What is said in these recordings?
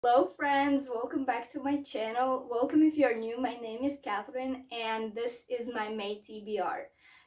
Hello friends, welcome back to my channel. Welcome if you're new. My name is Catherine and this is my May TBR.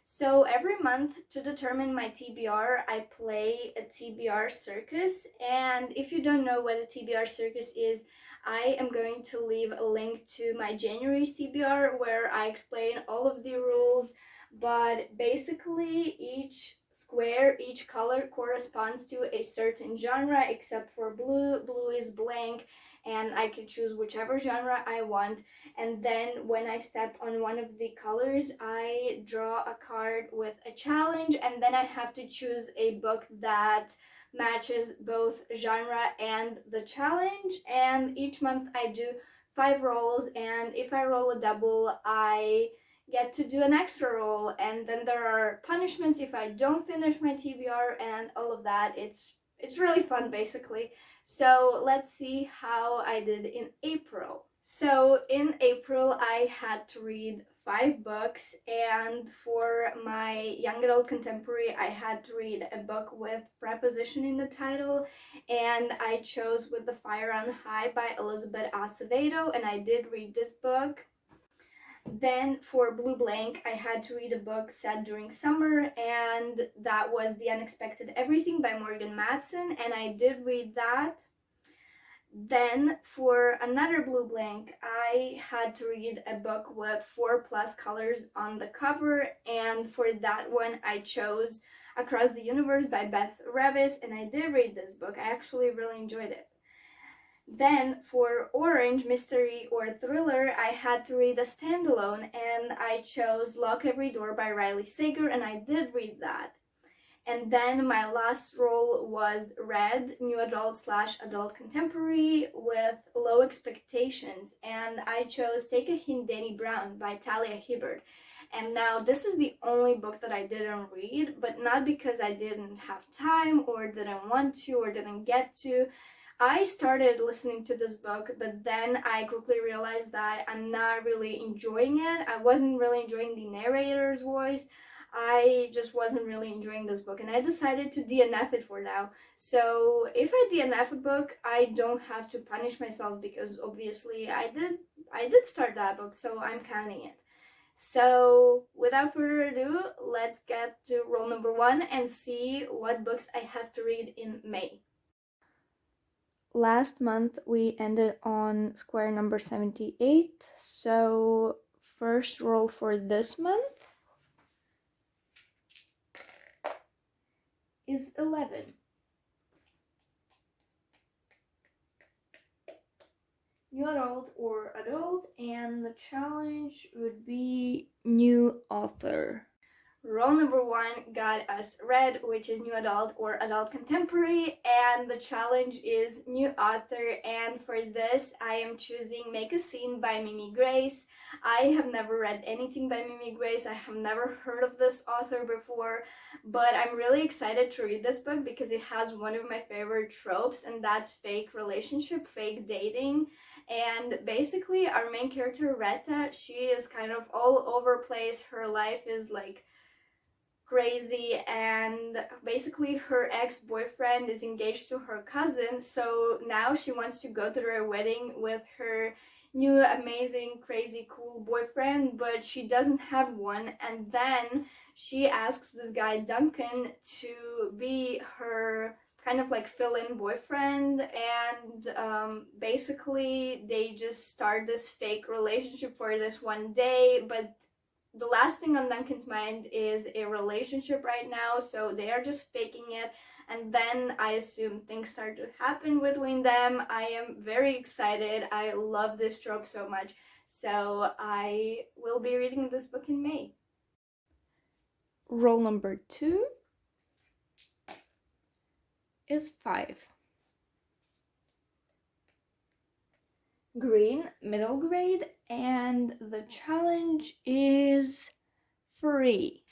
So every month to determine my TBR, I play a TBR circus, and if you don't know what a TBR circus is, I am going to leave a link to my January's TBR where I explain all of the rules, but basically each square, each color corresponds to a certain genre except for blue. Blue is blank and I can choose whichever genre I want. And then when I step on one of the colors, I draw a card with a challenge, and then I have to choose a book that matches both genre and the challenge. And each month I do 5 rolls, and if I roll a double, I get to do an extra roll, and then there are punishments if I don't finish my TBR and all of that. It's really fun basically. So let's see how I did in April. So in April I had to read 5 books, and for my young adult contemporary I had to read a book with preposition in the title, and I chose With the Fire on High by Elizabeth Acevedo, and I did read this book. Then for Blue Blank, I had to read a book set during summer, and that was The Unexpected Everything by Morgan Matson, and I did read that. Then for another Blue Blank, I had to read a book with 4+ colors on the cover, and for that one I chose Across the Universe by Beth Revis, and I did read this book. I actually really enjoyed it. Then for Orange, Mystery or Thriller, I had to read a standalone, and I chose Lock Every Door by Riley Sager, and I did read that. And then my last role was Red, New Adult / Adult Contemporary with Low Expectations, and I chose Take a Hint, Danny Brown by Talia Hibbert. And now this is the only book that I didn't read, but not because I didn't have time or didn't want to or didn't get to. I started listening to this book, but then I quickly realized that I'm not really enjoying it. I wasn't really enjoying the narrator's voice. I just wasn't really enjoying this book, and I decided to DNF it for now. So if I DNF a book, I don't have to punish myself because obviously I did start that book, so I'm counting it. So without further ado, let's get to roll number 1 and see what books I have to read in May. Last month we ended on square number 78, so first roll for this month is 11. New adult or adult, and the challenge would be new author. Roll number 1 got us Red, which is new adult or adult contemporary, and the challenge is new author, and for this I am choosing Make a Scene by Mimi Grace. I have never read anything by Mimi Grace. I have never heard of this author before, but I'm really excited to read this book because it has one of my favorite tropes, and that's fake relationship, fake dating. And basically our main character, Retta, she is kind of all over place. Her life is like crazy, and basically her ex-boyfriend is engaged to her cousin, so now she wants to go to their wedding with her new amazing crazy cool boyfriend, but she doesn't have one. And then she asks this guy Duncan to be her kind of like fill-in boyfriend, and basically they just start this fake relationship for this one day, but the last thing on Duncan's mind is a relationship right now, so they are just faking it. And then I assume things start to happen between them. I am very excited. I love this trope so much. So I will be reading this book in May. Roll number 2 is 5. Green, middle grade, and the challenge is free.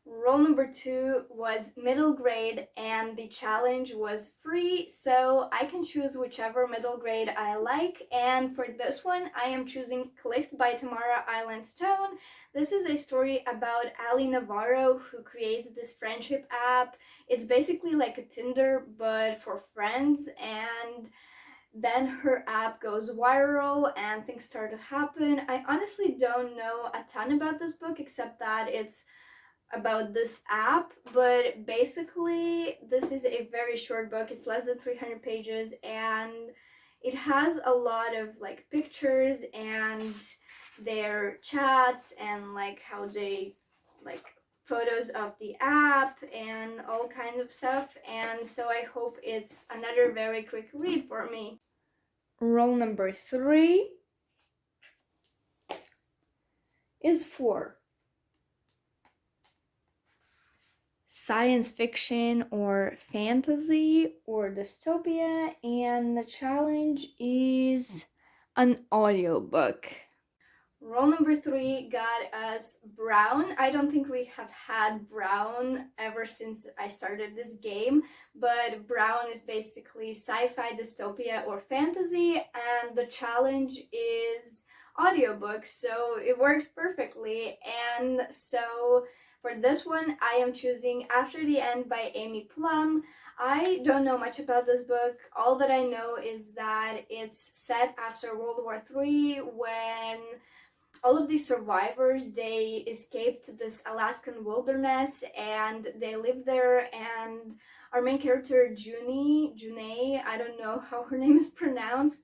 Roll number 2 was middle grade, and the challenge was free, so I can choose whichever middle grade I like. And for this one, I am choosing Clicked by Tamara Island Stone. This is a story about Ali Navarro, who creates this friendship app. It's basically like a Tinder, but for friends, and then her app goes viral and things start to happen. I honestly don't know a ton about this book except that it's about this app, but basically this is a very short book. It's less than 300 pages and it has a lot of like pictures and their chats and like how they like photos of the app and all kind of stuff, and so I hope it's another very quick read for me. Role number 3 is for science fiction or fantasy or dystopia, and the challenge is an audiobook. Role number 3 got us Brown. I don't think we have had Brown ever since I started this game, but Brown is basically sci-fi, dystopia, or fantasy, and the challenge is audiobooks, so it works perfectly. And so for this one, I am choosing After the End by Amy Plum. I don't know much about this book. All that I know is that it's set after World War III, when all of these survivors, they escaped to this Alaskan wilderness and they live there, and our main character Junie, I don't know how her name is pronounced,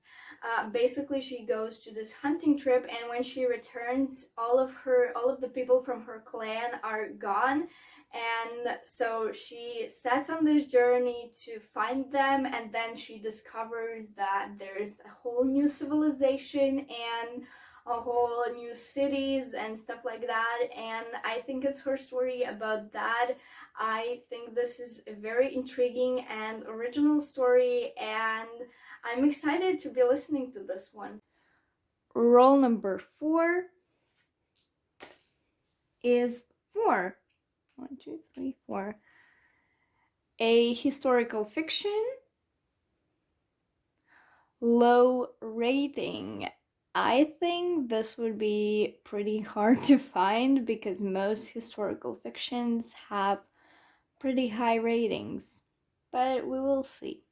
basically she goes to this hunting trip, and when she returns, all of the people from her clan are gone, and so she sets on this journey to find them, and then she discovers that there's a whole new civilization and a whole new cities and stuff like that, and I think it's her story about that. I think this is a very intriguing and original story, and I'm excited to be listening to this one. Role number 4 is for 1, 2, 3, 4 a historical fiction, low rating. I think this would be pretty hard to find because most historical fictions have pretty high ratings, but we will see.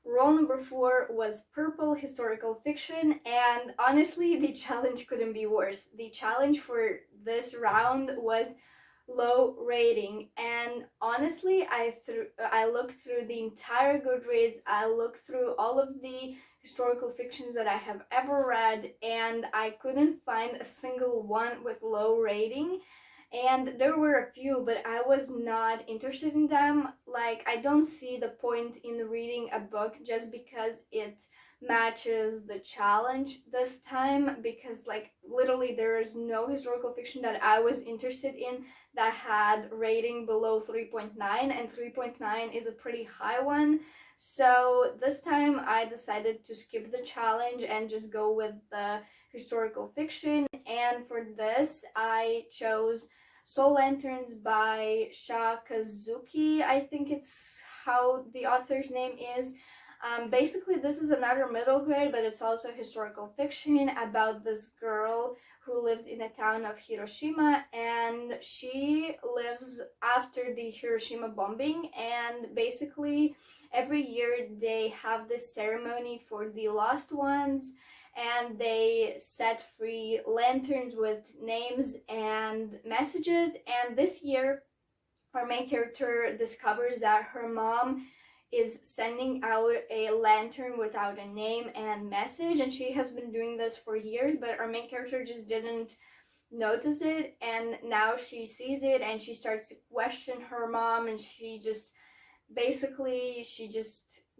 Role number 4 was purple historical fiction, and honestly, the challenge couldn't be worse. The challenge for this round was low rating, and honestly, I looked through the entire Goodreads, I looked through all of the historical fictions that I have ever read, and I couldn't find a single one with low rating. And there were a few, but I was not interested in them. Like, I don't see the point in reading a book just because it matches the challenge this time, because like literally there is no historical fiction that I was interested in that had rating below 3.9, and 3.9 is a pretty high one. So this time I decided to skip the challenge and just go with the historical fiction, and for this I chose Soul Lanterns by Shakazuki. I think it's how the author's name is. Basically, this is another middle grade, but it's also historical fiction about this girl who lives in a town of Hiroshima, and she lives after the Hiroshima bombing, and basically every year they have this ceremony for the lost ones, and they set free lanterns with names and messages. And this year our main character discovers that her mom is sending out a lantern without a name and message, and she has been doing this for years, but our main character just didn't notice it, and now she sees it and she starts to question her mom, and she just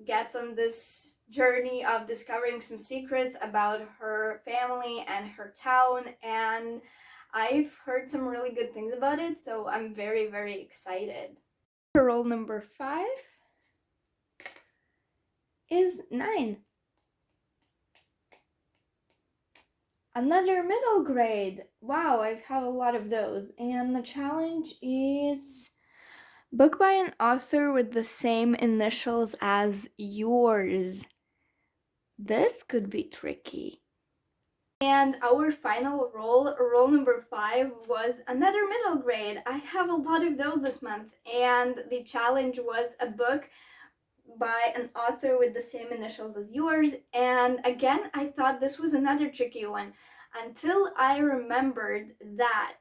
gets on this journey of discovering some secrets about her family and her town, and I've heard some really good things about it, so I'm very, very excited. Role number 5 is 9. Another middle grade. Wow, I have a lot of those. And the challenge is book by an author with the same initials as yours. This could be tricky. And our final role number 5, was another middle grade. I have a lot of those this month, and the challenge was a book by an author with the same initials as yours. And again, I thought this was another tricky one until I remembered that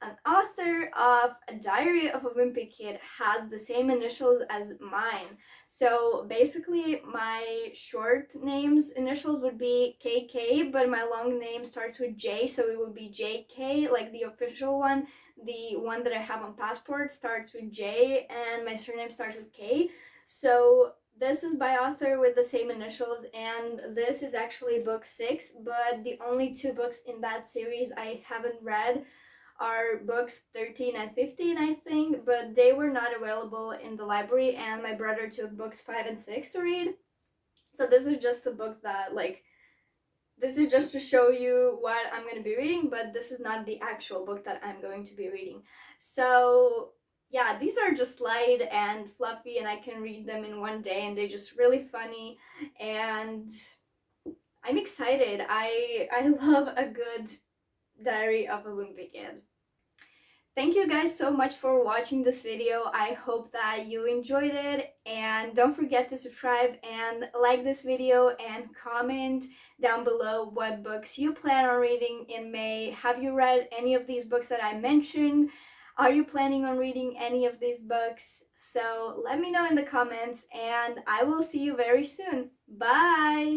an author of A Diary of a Wimpy Kid has the same initials as mine. So basically, my short name's initials would be KK, but my long name starts with J, so it would be JK, like the official one. The one that I have on passport starts with J, and my surname starts with K. So this is by author with the same initials, and this is actually book 6, but the only 2 books in that series I haven't read are books 13 and 15, I think, but they were not available in the library, and my brother took books 5 and 6 to read. So this is just a book that, like, this is just to show you what I'm going to be reading, but this is not the actual book that I'm going to be reading. So yeah, these are just light and fluffy, and I can read them in one day, and they're just really funny, and I'm excited. I love a good Diary of a Wimpy Kid. Thank you guys so much for watching this video. I hope that you enjoyed it, and don't forget to subscribe and like this video and comment down below what books you plan on reading in May. Have you read any of these books that I mentioned? Are you planning on reading any of these books? So let me know in the comments, and I will see you very soon. Bye!